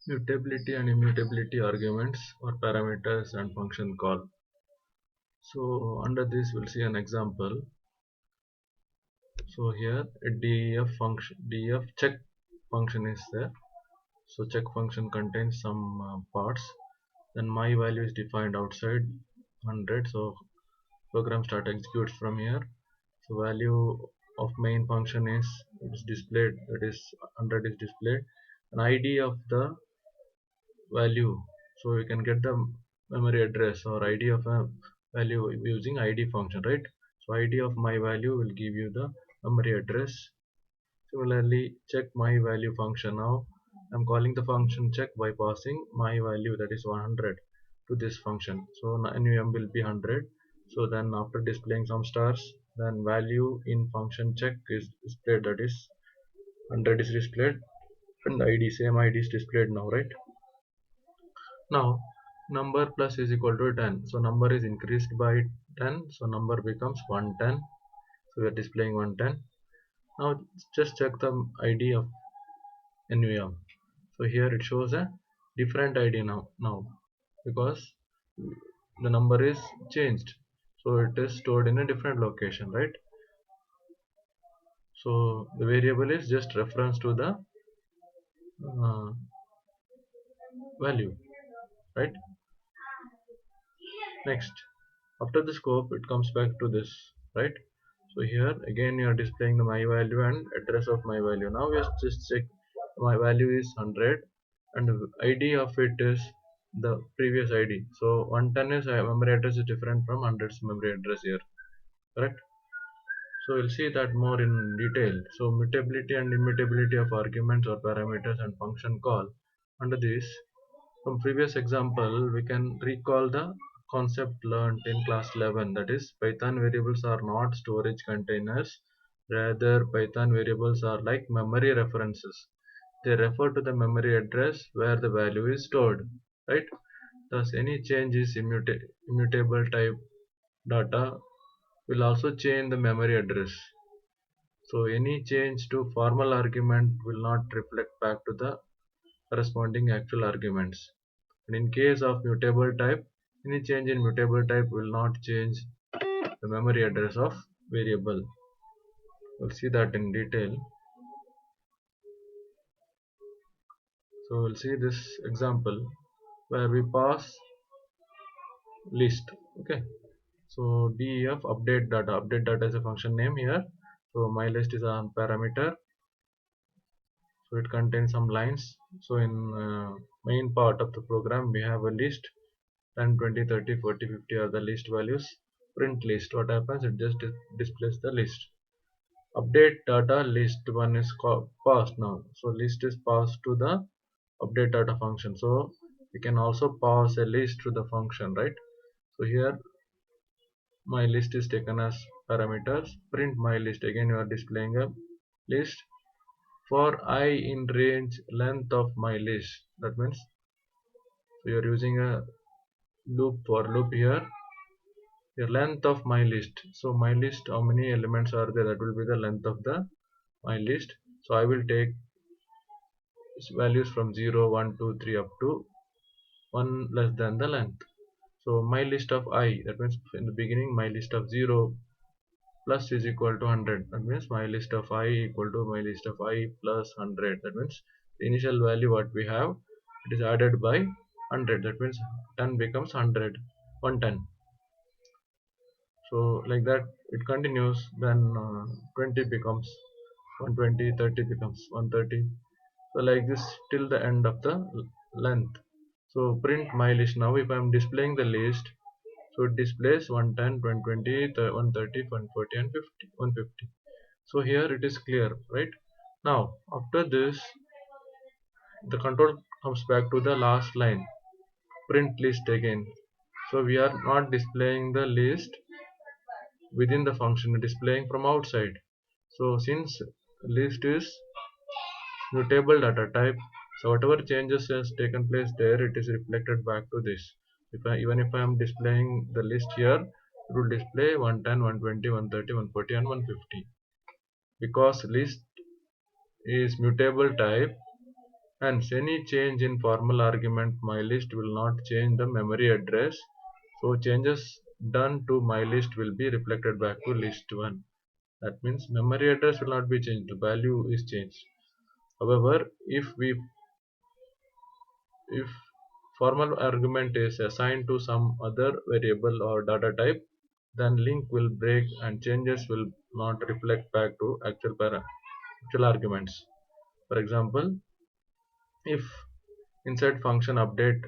Mutability and immutability arguments or parameters and function call. So under this we'll see an example. So here a def check function is there. So check function contains some parts. Then my value is defined outside 100. So program start executes from here. So value of main function is displayed, that is 100 is displayed. An ID of the value, so you can get the memory address or ID of a value using ID function, right? So ID of my value will give you the memory address. Similarly, check my value function. Now I'm calling the function check by passing my value, that is 100, to this function. So num will be 100. So then after displaying some stars, then value in function check is displayed, that is 100 is displayed, and ID, same ID is displayed now, right? Now number plus is equal to 10. So number is increased by 10. So number becomes 110. So we are displaying 110. Now just check the ID of NVM. So here it shows a different ID now because the number is changed. So it is stored in a different location, right? So the variable is just reference to the uh, value, right? Next, after the scope, it comes back to this, right? So here again you are displaying the my value and address of my value. Now we just check my value is 100 and the ID of it is the previous ID. So 110 is memory address is different from 100's memory address here, correct? So we'll see that more in detail. So mutability and immutability of arguments or parameters and function call. Under this, from previous example, we can recall the concept learned in class 11, that is Python variables are not storage containers, rather Python variables are like memory references. They refer to the memory address where the value is stored, right? Thus any change is immutable type data will also change the memory address. So any change to formal argument will not reflect back to the corresponding actual arguments. And in case of mutable type, any change in mutable type will not change the memory address of variable. We'll see that in detail. So we'll see this example where we pass list. Okay. So def update data. Update data is a function name here. So my list is a parameter. So it contains some lines. So in main part of the program, we have a list 10, 20, 30, 40, 50 are the list values. Print list. What happens? It just displays the list. Update data list one is passed now. So list is passed to the update data function. So we can also pass a list to the function, right? So here my list is taken as parameters. Print my list. Again you are displaying a list for I in range length of my list. That means so you are using a loop for loop here. The length of my list. So my list, how many elements are there? That will be the length of the my list. So I will take values from 0, 1, 2, 3 up to 1 less than the length. So my list of I, that means in the beginning my list of 0 plus is equal to 100. That means my list of I equal to my list of I plus 100. That means the initial value what we have, it is added by 100. That means 10 becomes 100, 110. So like that it continues. Then 20 becomes 120, 30 becomes 130. So like this till the end of the length. So print my list. Now if I am displaying the list, so it displays 110, 120, 130, 140 and 50, 150. So here it is clear, right? Now after this the control comes back to the last line, print list again. So we are not displaying the list within the function, displaying from outside. So since list is mutable data type, so whatever changes has taken place there, it is reflected back to this. Even if I am displaying the list here, it will display 110, 120, 130, 140 and 150. Because list is mutable type, Hence, any change in formal argument mylist will not change the memory address. So changes done to mylist will be reflected back to list1. That means memory address will not be changed, the value is changed. However, if formal argument is assigned to some other variable or data type, then link will break and changes will not reflect back to actual arguments. For example, if inside function update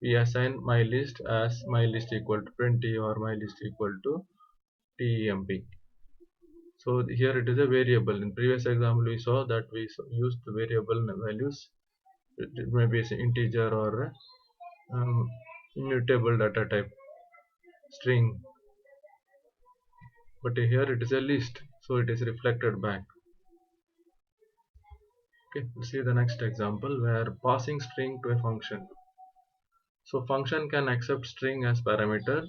we assign mylist as mylist equal to 20 or mylist equal to temp. So here it is a variable. In previous example we saw that we used the variable values. It may be an integer or um, immutable data type string, but here it is a list, so it is reflected back. Okay, let's see the next example where passing string to a function. So function can accept string as parameter.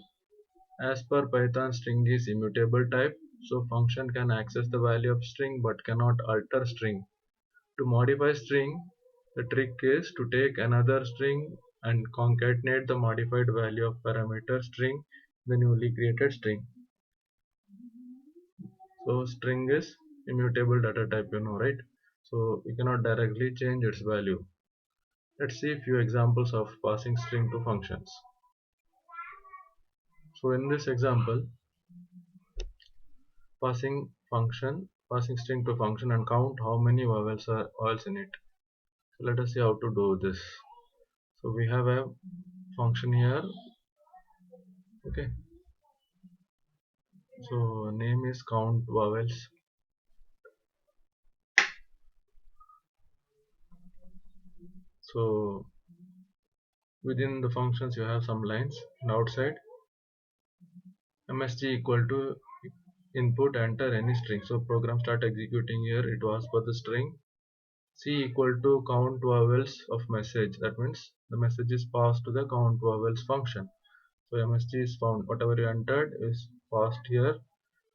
As per Python, string is immutable type, so function can access the value of string but cannot alter string. To modify string, the trick is to take another string and concatenate the modified value of parameter string in the newly created string. So string is immutable data type, right? So we cannot directly change its value. Let's see a few examples of passing string to functions. So in this example, passing string to function and count how many vowels are vowels in it. So let us see how to do this. So we have a function here. Okay. So name is count vowels. So within the functions you have some lines, and outside msg equal to input enter any string. So program start executing. Here it was for the string. C equal to count vowels of message. That means the message is passed to the count vowels function. So msg is found. Whatever you entered is passed here.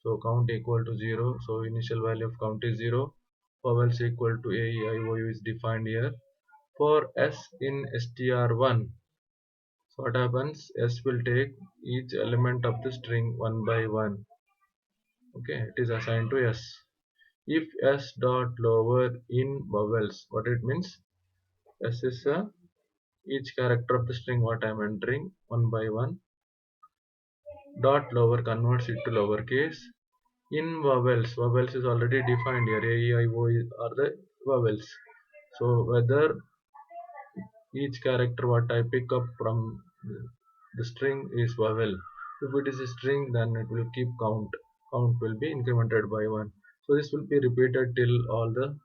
So count equal to 0. So initial value of count is 0. Vowels equal to a, e, I, o, u is defined here. For s in str1, so what happens? S will take each element of the string one by one. Okay, it is assigned to S. If S dot lower in vowels, what it means? S is each character of the string what I am entering one by one. Dot lower converts it to lowercase. In vowels is already defined here. A, E, I, O are the vowels. So whether each character what I pick up from the string is vowel. If it is a string, then it will keep count. Count will be incremented by 1. So this will be repeated till all the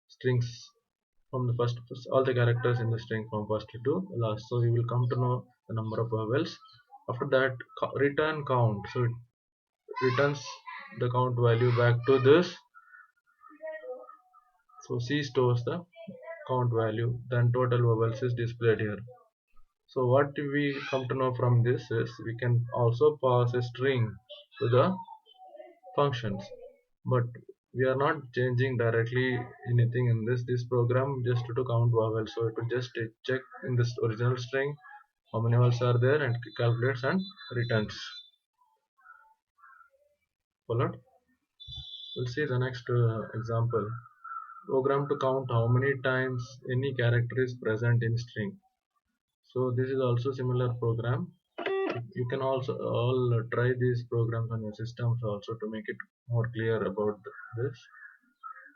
strings from the first, all the characters in the string from first to last. So we will come to know the number of vowels. After that, return count. So it returns the count value back to this. So C stores the count value. Then total vowels is displayed here. So what we come to know from this is we can also pass a string to the functions, but we are not changing directly anything in this program just to count vowels. So it will just check in this original string how many vowels are there and calculates and returns. Followed? We'll see the next example. Program to count how many times any character is present in string. So this is also similar program. You can also all try these programs on your systems also to make it more clear about this.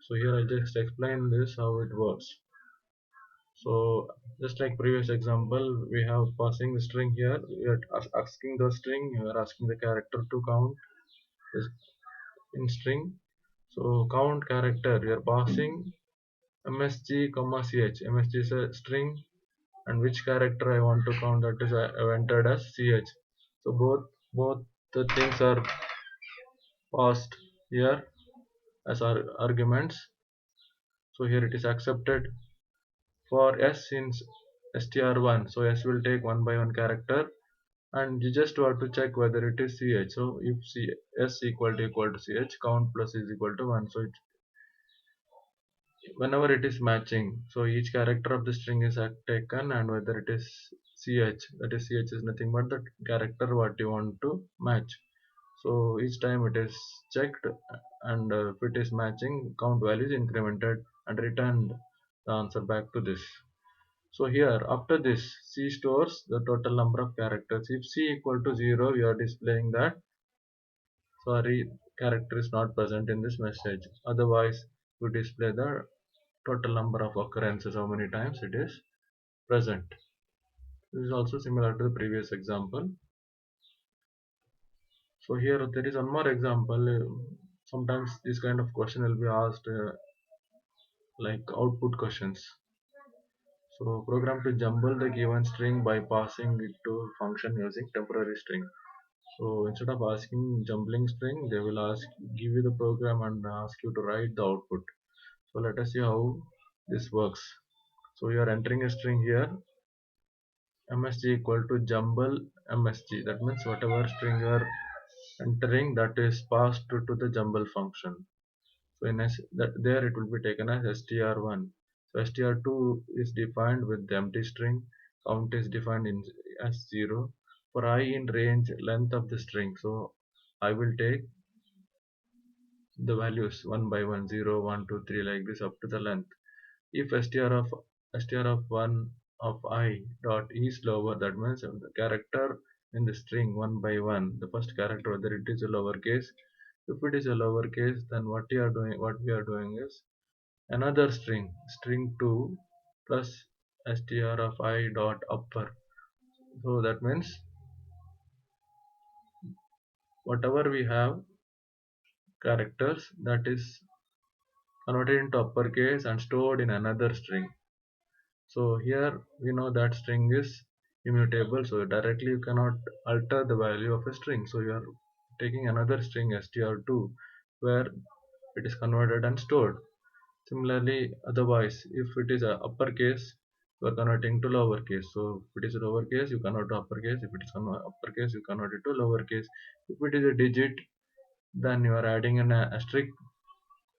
So here I'll just explain this how it works. So just like previous example, we have passing the string here. We are asking the string. You are asking the character to count is in string. So count character. We are passing msg comma ch. Msg is a string, and which character I want to count, that is I have entered as ch. So both the things are passed here as arguments. So here it is accepted for s in str1. So s will take one by one character, and you just have to check whether it is ch. So if s equal to ch, count plus is equal to 1. So whenever it is matching, so each character of the string is taken, and whether it is ch, that is ch is nothing but the character what you want to match. So each time it is checked, and if it is matching, count value is incremented and returned the answer back to this. So here after this, C stores the total number of characters. If C equal to 0, we are displaying that sorry, character is not present in this message. Otherwise, we display the total number of occurrences, how many times it is present. This is also similar to the previous example. So here there is one more example. Sometimes this kind of question will be asked like output questions. So program to jumble the given string by passing it to function using temporary string. So instead of asking jumbling string, they will give you the program and ask you to write the output. So let us see how this works. So you are entering a string here, msg equal to jumble msg. That means whatever string you are entering, that is passed to the jumble function. So in that there it will be taken as str1. So str2 is defined with the empty string. Count is defined as 0. For I in range length of the string, so I will take the values one by one, 0, 1, 2, 3, like this up to the length. If str of 1 of I dot is lower, that means the character in the string one by one, the first character, whether it is a lowercase. If it is a lowercase, then what we are doing is another string 2 plus str of I dot upper. So that means whatever we have characters, that is converted into uppercase and stored in another string. So here we know that string is immutable, so directly you cannot alter the value of a string. So you are taking another string str2 where it is converted and stored. Similarly, otherwise, if it is a uppercase, you are converting to lowercase. So if it is a lowercase, you convert to uppercase. If it is uppercase, you convert it to lowercase. If it is a digit, then you are adding an asterisk.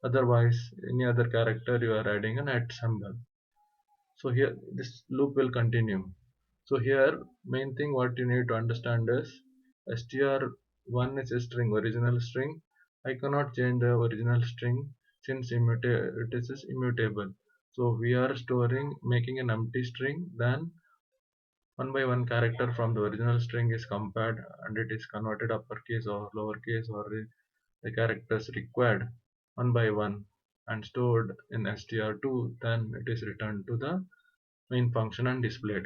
Otherwise, any other character, you are adding an at symbol. So here this loop will continue. So here main thing what you need to understand is str1 is a string, original string. I cannot change the original string since it is immutable. So we are making an empty string, then one by one character from the original string is compared and it is converted uppercase or lowercase, or the characters required one by one and stored in str2, then it is returned to the main function and displayed.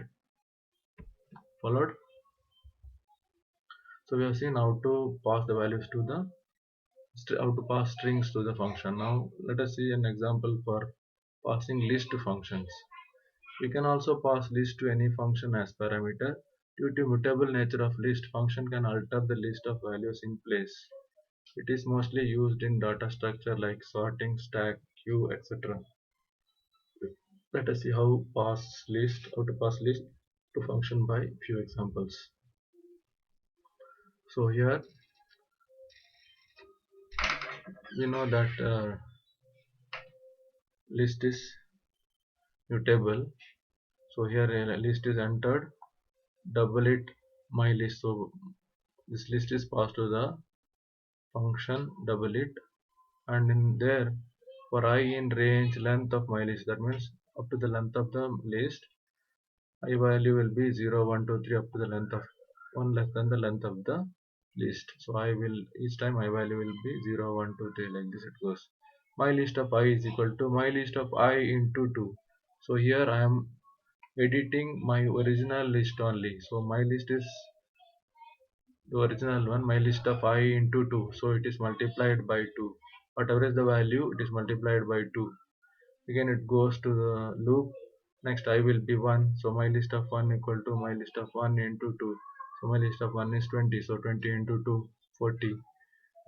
Followed? So we have seen how to pass the values to the how to pass strings to the function. Now let us see an example for passing list to functions. We can also pass list to any function as parameter. Due to mutable nature of list, function can alter the list of values in place. It is mostly used in data structure like sorting, stack, queue, etc. Let us see how to pass list to function by few examples. So here we know that list is mutable. So here a list is entered, double it my list. So this list is passed to the function double it, and in there for I in range length of my list, that means up to the length of the list, I value will be 0, 1, 2, 3 up to the length of 1 less than the length of the list. So I will each time I value will be 0, 1, 2, 3, like this it goes. My list of I is equal to my list of I into 2. So here I am editing my original list only. So my list is the original one, my list of I into 2. So it is multiplied by 2. Whatever is the value, it is multiplied by 2. Again it goes to the loop. Next I will be 1. So my list of 1 equal to my list of 1 into 2. So my list of 1 is 20. So 20 into 2, 40.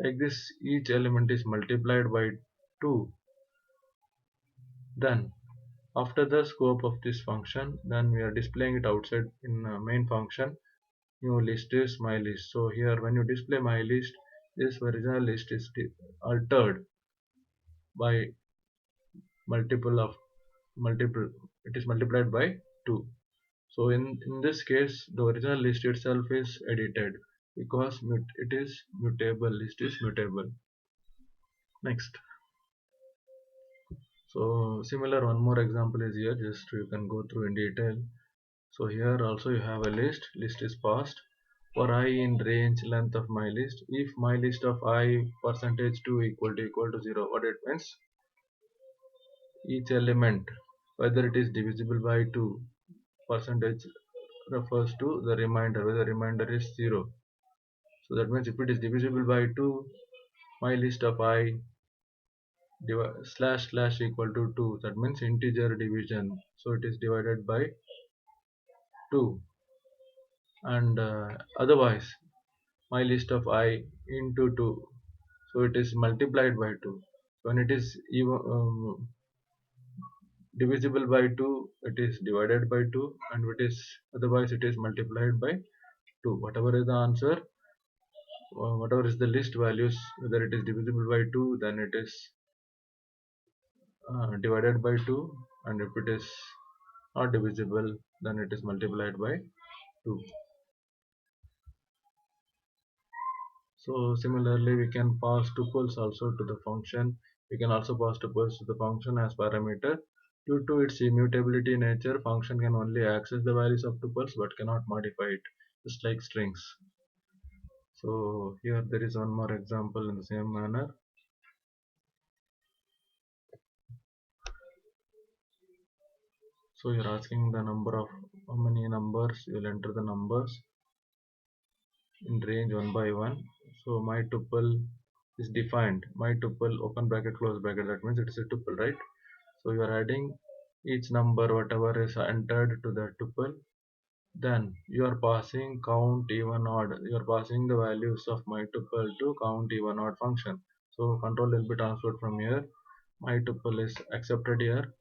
Like this, each element is multiplied by 2. Then after the scope of this function, then we are displaying it outside in main function. New list is my list. So here when you display my list, this original list is altered by multiple of multiple, it is multiplied by 2. So in this case the original list itself is edited because it is mutable, list is mutable. Next, so similar one more example is here, just you can go through in detail. So here also you have a list is passed for I in range length of my list. If my list of I percentage 2 equal to 0, what it means, each element whether it is divisible by 2, percentage refers to the remainder, whether the remainder is 0. So that means if it is divisible by 2, my list of I slash slash equal to 2, that means integer division, so it is divided by 2. And otherwise my list of I into 2, so it is multiplied by 2. When it is even divisible by 2, it is divided by 2, and it is otherwise it is multiplied by 2. Whatever is the answer, whatever is the list values, whether it is divisible by 2, then it is divided by 2, and if it is not divisible, then it is multiplied by 2. So similarly we can pass tuples also to the function. We can also pass tuples to the function as parameter. Due to its immutability nature, function can only access the values of tuples but cannot modify it, just like strings. So here there is one more example in the same manner. So you're asking the number of how many numbers, you will enter the numbers in range 1 by 1. So my tuple is defined, my tuple open bracket close bracket, that means it is a tuple, right? So you are adding each number whatever is entered to the tuple, then you are passing count even odd, you are passing the values of my tuple to count even odd function. So control will be transferred from here, my tuple is accepted here,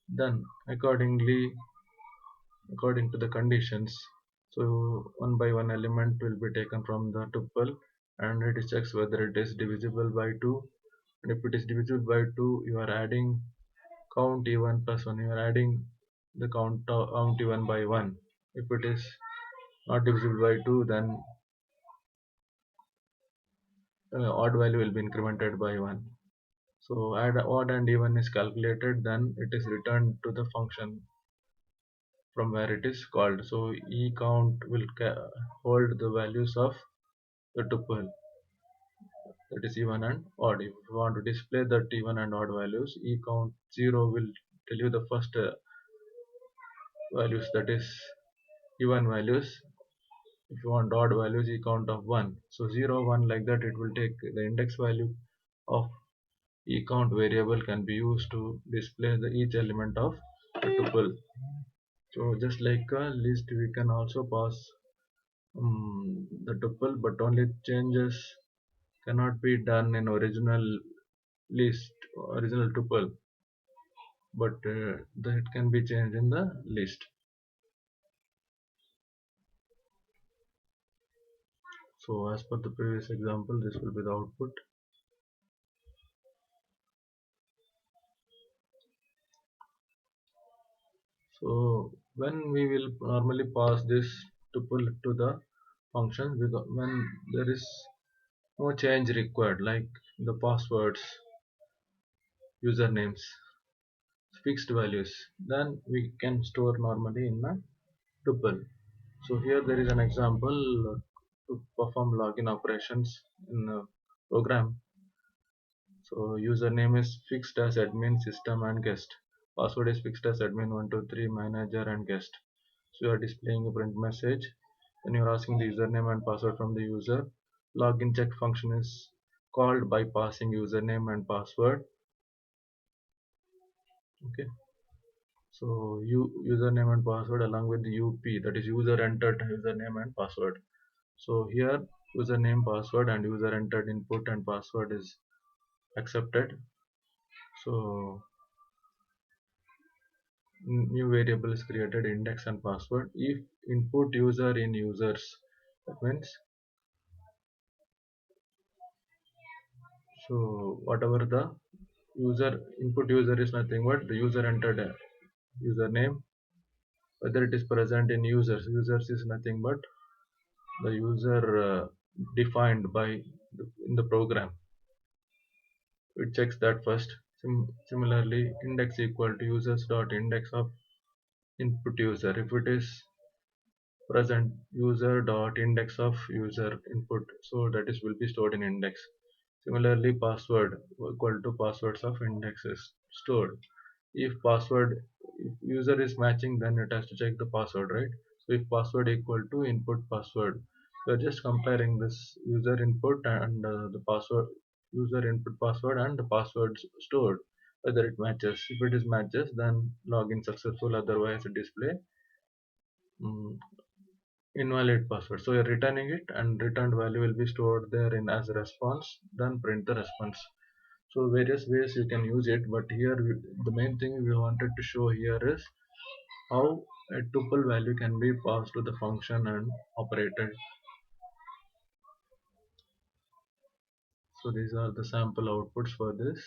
then according to the conditions, so one by one element will be taken from the tuple and it checks whether it is divisible by 2, and if it is divisible by 2, you are adding count even plus 1, you are adding the count even by 1. If it is not divisible by 2, then odd value will be incremented by 1. So add odd and even is calculated, then it is returned to the function from where it is called. So e count will hold the values of the tuple, that is even and odd. If you want to display that even and odd values, e count 0 will tell you the first values, that is even values. If you want odd values, e count of 1. So 0 1 like that, it will take the index value of e count variable can be used to display the each element of the tuple. So just like a list, we can also pass the tuple, but only changes cannot be done in original list, original tuple, but that can be changed in the list. So as per the previous example, this will be the output. So when we will normally pass this tuple to the function, because when there is no change required, like the passwords, usernames, fixed values, then we can store normally in a tuple. So here there is an example to perform login operations in a program. So username is fixed as admin, system and guest. Password is fixed as admin 123, manager and guest. So you are displaying a print message. Then you are asking the username and password from the user. Login check function is called by passing username and password. Okay. So username and password along with the UP, that is user entered username and password. So here username, password and user entered input and password is accepted. So new variable is created, index and password. If input user in users, that means so whatever the user input user is nothing but the user entered a username, whether it is present in users is nothing but the user defined by in the program. It checks that first. Similarly, index equal to users dot index of input user. If it is present user dot index of user input, so that is will be stored in index. Similarly, password equal to passwords of index is stored. If password, if user is matching, then it has to check the password, right? So if password equal to input password, we are just comparing this user input and the password, user input password and the passwords stored, whether it matches. If it is matches, then login successful, otherwise display mm, invalid password. So you're returning it, and returned value will be stored there in as a response, then print the response. So various ways you can use it, but here the main thing we wanted to show here is how a tuple value can be passed to the function and operated. So these are the sample outputs for this.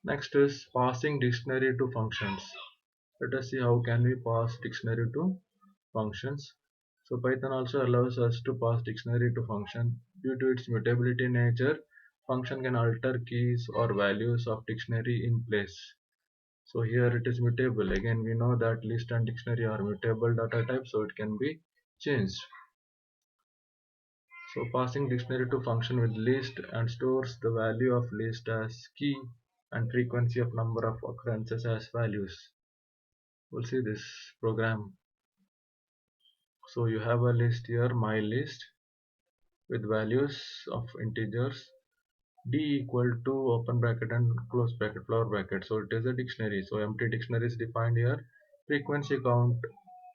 Next is passing dictionary to functions. Let us see how can we pass dictionary to functions. So Python also allows us to pass dictionary to function. Due to its mutability nature, function can alter keys or values of dictionary in place. So here it is mutable. Again, we know that list and dictionary are mutable data types, so it can be changed. So passing dictionary to function with list and stores the value of list as key and frequency of number of occurrences as values. We'll see this program. So you have a list here, my list, with values of integers, d equal to open bracket and close bracket, flower bracket. So it is a dictionary. So empty dictionary is defined here. Frequency count,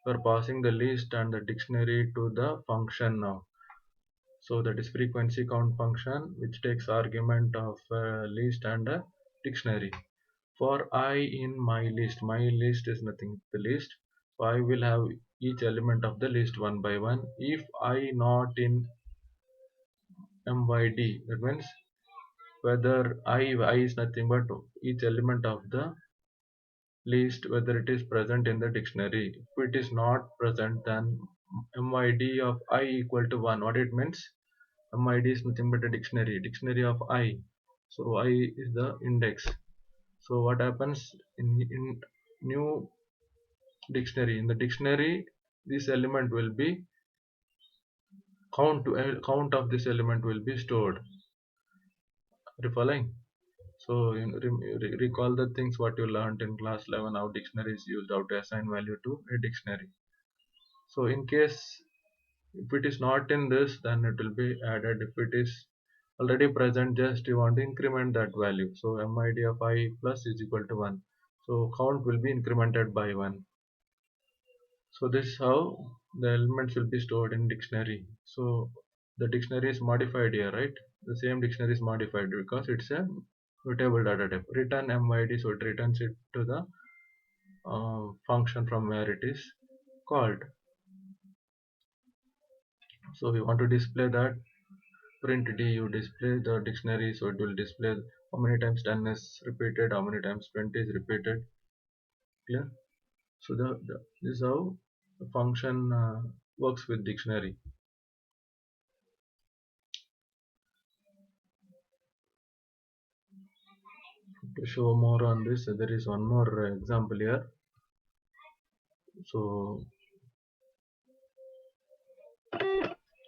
for passing the list and the dictionary to the function now. So that is frequency count function, which takes argument of a list and a dictionary. For I in my list is nothing the list. So I will have each element of the list one by one. If I not in myd, that means whether I is nothing but each element of the list, whether it is present in the dictionary. If it is not present, then myd of I equal to 1. What it means? MID is nothing but a dictionary of I. So I is the index. So what happens in new dictionary? In the dictionary, this element will be count of this element will be stored. Are you following? So recall the things what you learned in class 11, how dictionary is used, how to assign value to a dictionary. So in case if it is not in this, then it will be added. If it is already present, just you want to increment that value. So mid of I plus is equal to 1. So count will be incremented by 1. So this is how the elements will be stored in dictionary. So the dictionary is modified here, right? The same dictionary is modified because it's a mutable data type. Return mid, so it returns it to the function from where it is called. So we want to display that, print d, you display the dictionary, so it will display how many times 10 is repeated, how many times 20 is repeated. Clear? So this is how the function works with dictionary. To show more on this, there is one more example here. So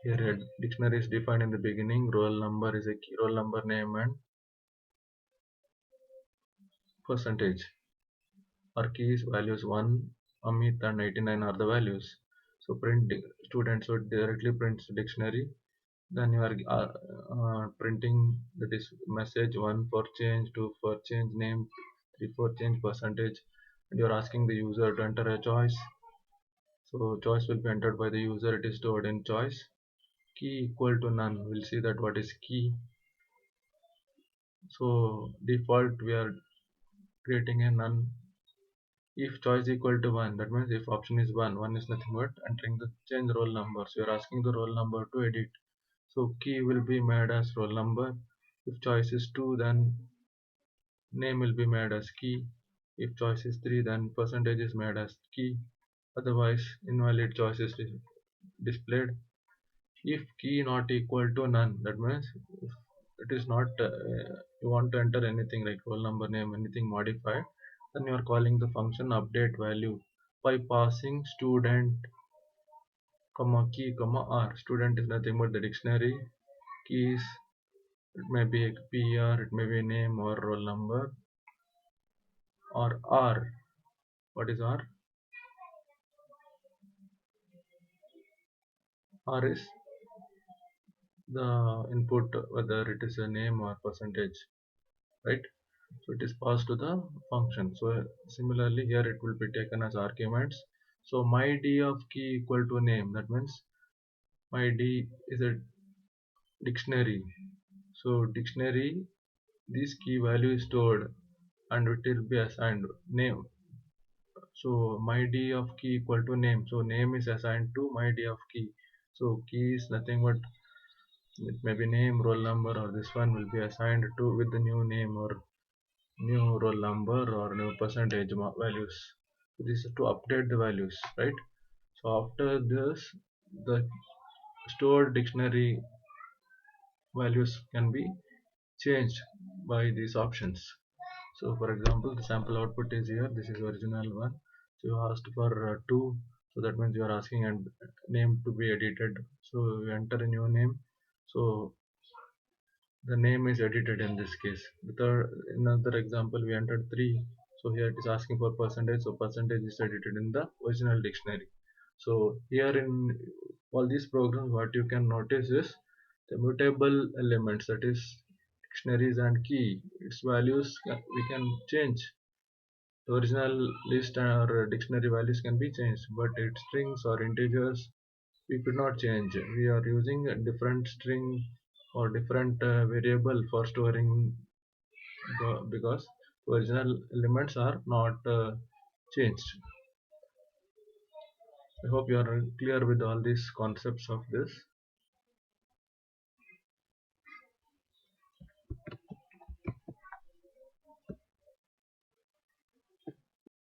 here a dictionary is defined in the beginning, roll number is a key, roll number name and percentage are keys, values 1, Amit and 89 are the values. So print student, so it directly prints dictionary. Then you are printing that is message 1 for change, 2 for change name, 3 for change percentage, and you are asking the user to enter a choice. So choice will be entered by the user, it is stored in choice. Key equal to none, we'll see that what is key. So default we are creating a none. If choice equal to 1, that means if option is 1 is nothing but entering the change roll number. So you are asking the roll number to edit. So key will be made as roll number. If choice is 2, then name will be made as key. If choice is 3, then percentage is made as key. Otherwise, invalid choice is displayed. If key not equal to none, that means if it is not, you want to enter anything like roll number, name, anything modified, then you are calling the function update value by passing student, comma key, comma r. Student is nothing but the dictionary. Keys, it may be a PR, it may be a name or roll number, or R. What is R? R is the input, whether it is a name or percentage, right? So it is passed to the function. So similarly here it will be taken as arguments. So my d of key equal to name, that means my d is a dictionary. So dictionary, this key value is stored and it will be assigned name. So my d of key equal to name, so name is assigned to my d of key. So key is nothing but it may be name, roll number, or this one will be assigned to with the new name or new roll number or new percentage values. So this is to update the values, right? So after this, the stored dictionary values can be changed by these options. So for example, the sample output is here. This is original one. So you asked for 2. So that means you are asking a name to be edited. So you enter a new name. So the name is edited in this case. The third, in another example, we entered 3. So here it is asking for percentage. So percentage is edited in the original dictionary. So here in all these programs, what you can notice is the mutable elements, that is dictionaries and key. Its values we can change. The original list or dictionary values can be changed, but its strings or integers we could not change. We are using a different string or different variable for storing because original elements are not changed. I hope you are clear with all these concepts of this.